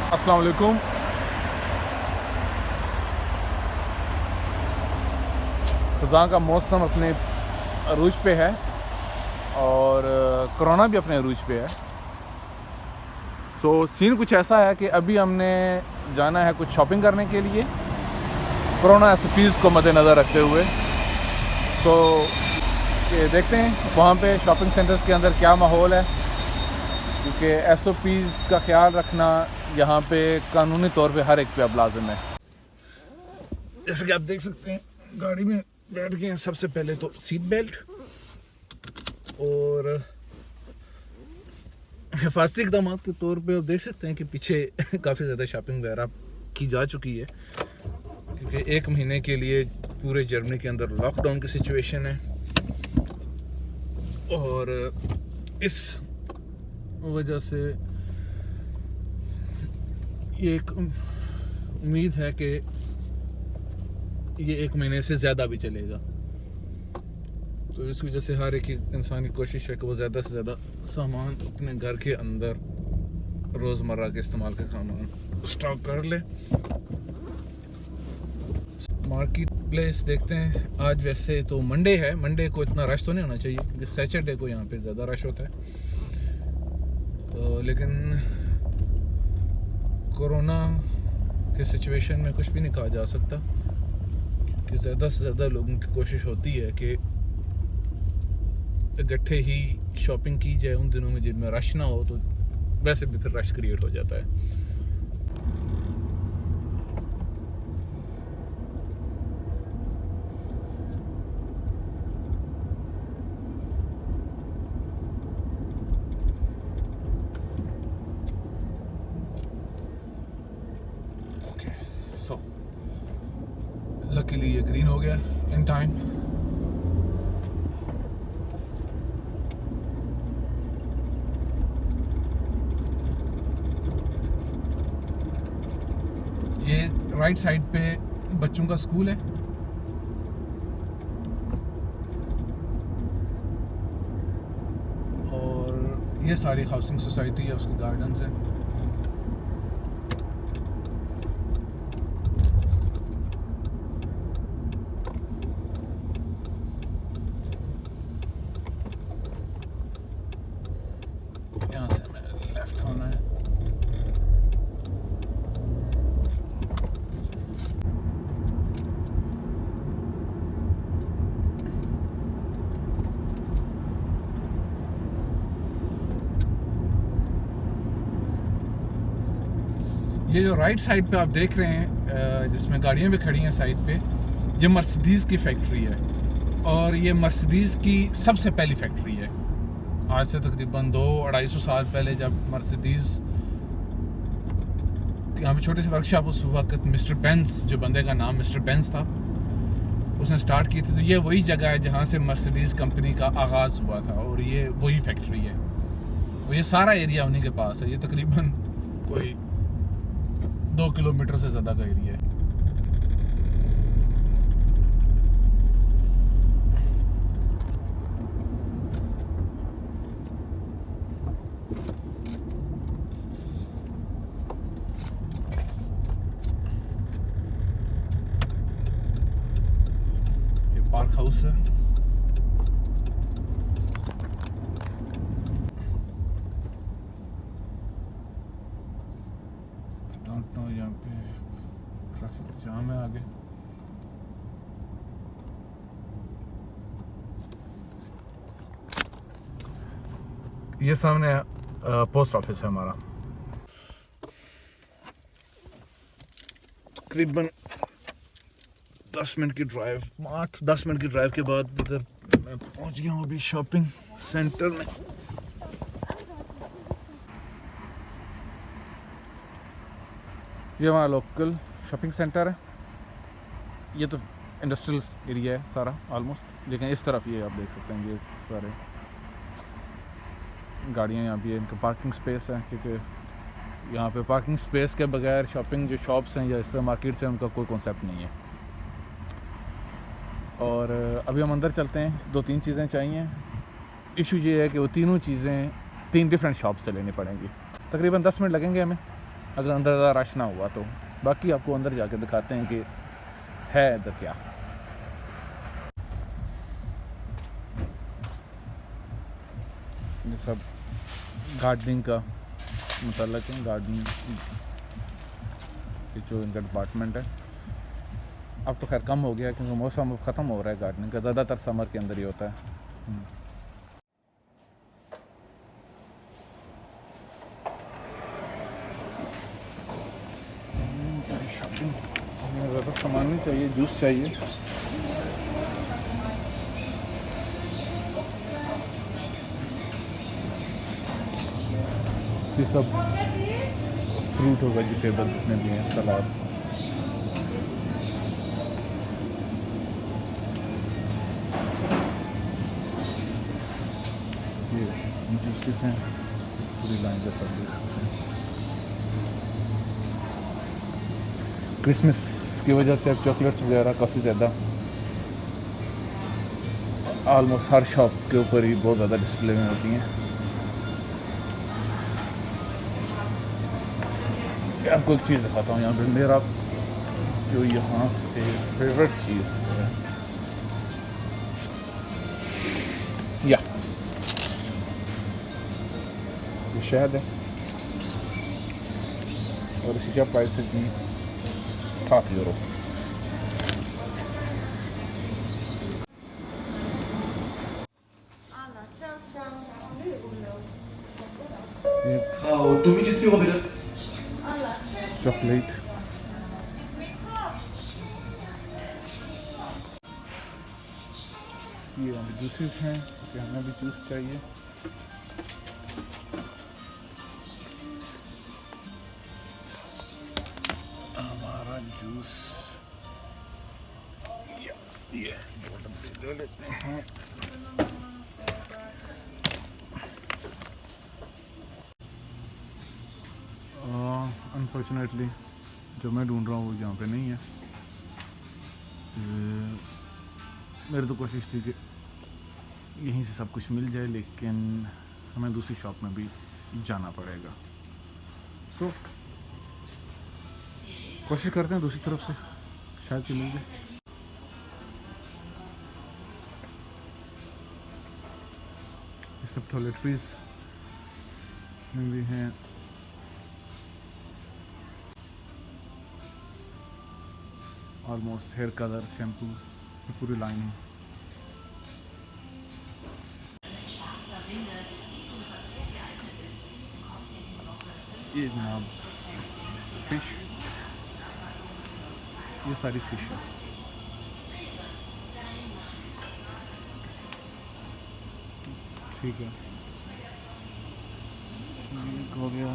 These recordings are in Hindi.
अस्सलाम वालेकुम। ख़ज़ां का मौसम अपने अरूज पे है और कोरोना भी अपने अरूज पे है। सो सीन कुछ ऐसा है कि अभी हमने जाना है कुछ शॉपिंग करने के लिए कोरोना एसओपीज़ को मद्देनज़र रखते हुए। सो ये देखते हैं वहाँ पे शॉपिंग सेंटर्स के अंदर क्या माहौल है, क्योंकि एसओपीज़ का ख्याल रखना यहाँ पे कानूनी तौर पे हर एक पे अब लाजिम है। जैसे कि आप देख सकते हैं गाड़ी में बैठ गए हैं। सबसे पहले तो सीट बेल्ट और हिफाजती इक़दाम के तौर पे आप देख सकते हैं कि पीछे काफ़ी ज़्यादा शॉपिंग वगैरह की जा चुकी है, क्योंकि 1 महीने के लिए पूरे जर्मनी के अंदर लॉकडाउन की सिचुएशन है और इस वजह से ये एक उम्मीद है कि ये 1 महीने से ज़्यादा भी चलेगा। तो इस वजह से हर एक इंसान की कोशिश है कि वो ज़्यादा से ज़्यादा सामान अपने घर के अंदर रोज़मर्रा के इस्तेमाल का सामान स्टॉक कर ले। मार्केट प्लेस देखते हैं। आज वैसे तो मंडे है, मंडे को इतना रश तो नहीं होना चाहिए क्योंकि सैटरडे को यहाँ पे ज़्यादा रश होता है। तो लेकिन कोरोना के सिचुएशन में कुछ भी नहीं कहा जा सकता कि ज़्यादा से ज़्यादा लोगों की कोशिश होती है कि इकट्ठे ही शॉपिंग की जाए उन दिनों में जिनमें रश ना हो, तो वैसे भी फिर रश क्रिएट हो जाता है। ओके, सो लकीली ये ग्रीन हो गया इन टाइम। ये राइट साइड पे बच्चों का स्कूल है और ये सारी हाउसिंग सोसाइटी है, उसके गार्डन्स हैं। यहाँ से हमें लेफ्ट होना है। ये जो राइट साइड पे आप देख रहे हैं जिसमें गाड़ियाँ भी खड़ी हैं साइड पे, ये मर्सिडीज़ की फैक्ट्री है और ये मर्सिडीज़ की सबसे पहली फैक्ट्री है। आज से तकरीबन 200-250 साल पहले जब मर्सिडीज़ यहाँ पे छोटे से वर्कशॉप, उस वक्त मिस्टर बेंज, जो बंदे का नाम मिस्टर बेंज था, उसने स्टार्ट की थी। तो ये वही जगह है जहाँ से मर्सिडीज़ कंपनी का आगाज़ हुआ था और ये वही फैक्ट्री है। और ये सारा एरिया उन्हीं के पास है। ये तकरीबन कोई 2 किलोमीटर से ज़्यादा का एरिया है। ये पार्क हाउस है। डोंट नो, यहाँ पे ट्रैफिक जाम है आगे। ये सामने पोस्ट ऑफिस है हमारा। तकरीबन 10 मिनट की ड्राइव, 8-10 मिनट की ड्राइव के बाद इधर मैं पहुंच गया हूँ अभी शॉपिंग सेंटर में। ये हमारा लोकल शॉपिंग सेंटर है। ये तो इंडस्ट्रियल एरिया है सारा ऑलमोस्ट, लेकिन इस तरफ ये आप देख सकते हैं, ये सारे गाड़ियाँ यहाँ भी है। इनका पार्किंग स्पेस है, क्योंकि यहाँ पे पार्किंग स्पेस के बगैर शॉपिंग जो शॉप्स हैं या इस तरह मार्केट्स हैं, उनका कोई कॉन्सेप्ट नहीं है। और अभी हम अंदर चलते हैं। 2-3 चीज़ें चाहिए। इशू ये है कि वो तीनों चीज़ें 3 डिफरेंट शॉप से लेनी पड़ेंगी। तकरीबन 10 मिनट लगेंगे हमें अगर अंदर ज़्यादा रश ना हुआ तो। बाकी आपको अंदर जाके दिखाते हैं कि है इधर क्या। ये सब गार्डनिंग का मतलब है, गार्डनिंग की जो इनका डिपार्टमेंट है। अब तो खैर कम हो गया क्योंकि मौसम ख़त्म हो रहा है गार्डनिंग का, ज़्यादातर समर के अंदर ही होता है। शॉपिंग ज़्यादा सामान नहीं चाहिए, जूस चाहिए। ये सब फ्रूट और वेजिटेबल जितने भी हैं, सलाद। ये जूसेस हैं, पूरी लाइन का सब देख सकते हैं। क्रिसमस की वजह से अब चॉकलेट्स वगैरह काफ़ी ज़्यादा ऑलमोस्ट हर शॉप के ऊपर ही बहुत ज़्यादा डिस्प्ले में होती हैं। आपको एक चीज़ दिखाता हूँ यहाँ पे, मेरा जो यहाँ से फेवरेट चीज़ है या ये शहद है, और इसी का प्राइस है जी 7 यूरो।好，2 minutes bitte bitte. चॉकलेट, ये जूसेस हैं कि हमें भी जूस चाहिए। हमारा जूस ये 2 डब्बे ले लेते हैं। अनफॉर्चुनेटली जो मैं ढूंढ रहा हूँ वो यहाँ पे नहीं है। मेरी तो कोशिश थी कि यहीं से सब कुछ मिल जाए, लेकिन हमें दूसरी शॉप में भी जाना पड़ेगा। सो कोशिश करते हैं दूसरी तरफ से, शायद कि मिल जाए। ये सब टॉयलेटरीज में भी हैं। ऑलमोस्ट हेयर कलर, शैम्पूज, पूरी लाइन है। ये जनाब फिश, ये सारी फिश है। ठीक है, ठीक हो गया।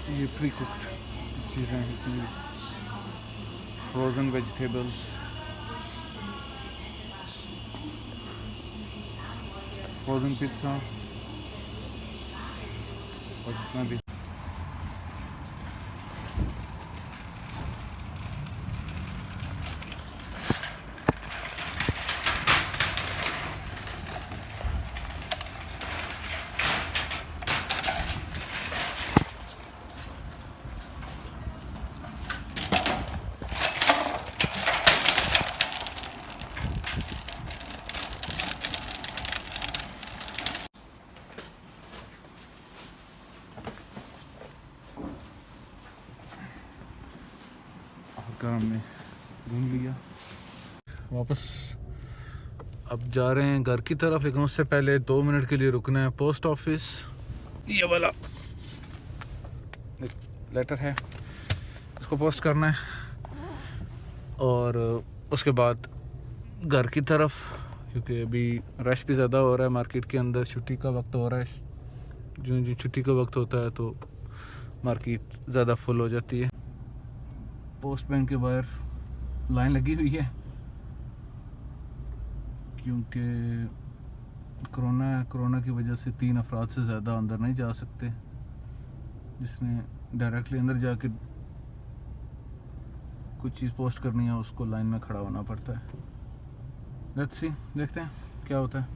ये प्री कुक्ड चीज़ें हैं, फ्रोज़न वेजिटेबल्स, फ्रोज़न पिज़्ज़ा और जितना भी। आकर हमने घूम लिया, वापस अब जा रहे हैं घर की तरफ, लेकिन उससे पहले 2 मिनट के लिए रुकना है पोस्ट ऑफिस। ये वाला एक लेटर है, इसको पोस्ट करना है और उसके बाद घर की तरफ, क्योंकि अभी रश भी ज़्यादा हो रहा है मार्केट के अंदर, छुट्टी का वक्त हो रहा है। जो छुट्टी का वक्त होता है तो मार्केट ज़्यादा फुल हो जाती है। पोस्ट बैंक के बाहर लाइन लगी हुई है क्योंकि कोरोना की वजह से 3 अफराद से ज़्यादा अंदर नहीं जा सकते। जिसने डायरेक्टली अंदर जाके कुछ चीज़ पोस्ट करनी है उसको लाइन में खड़ा होना पड़ता है। लेट्स सी, देखते हैं क्या होता है।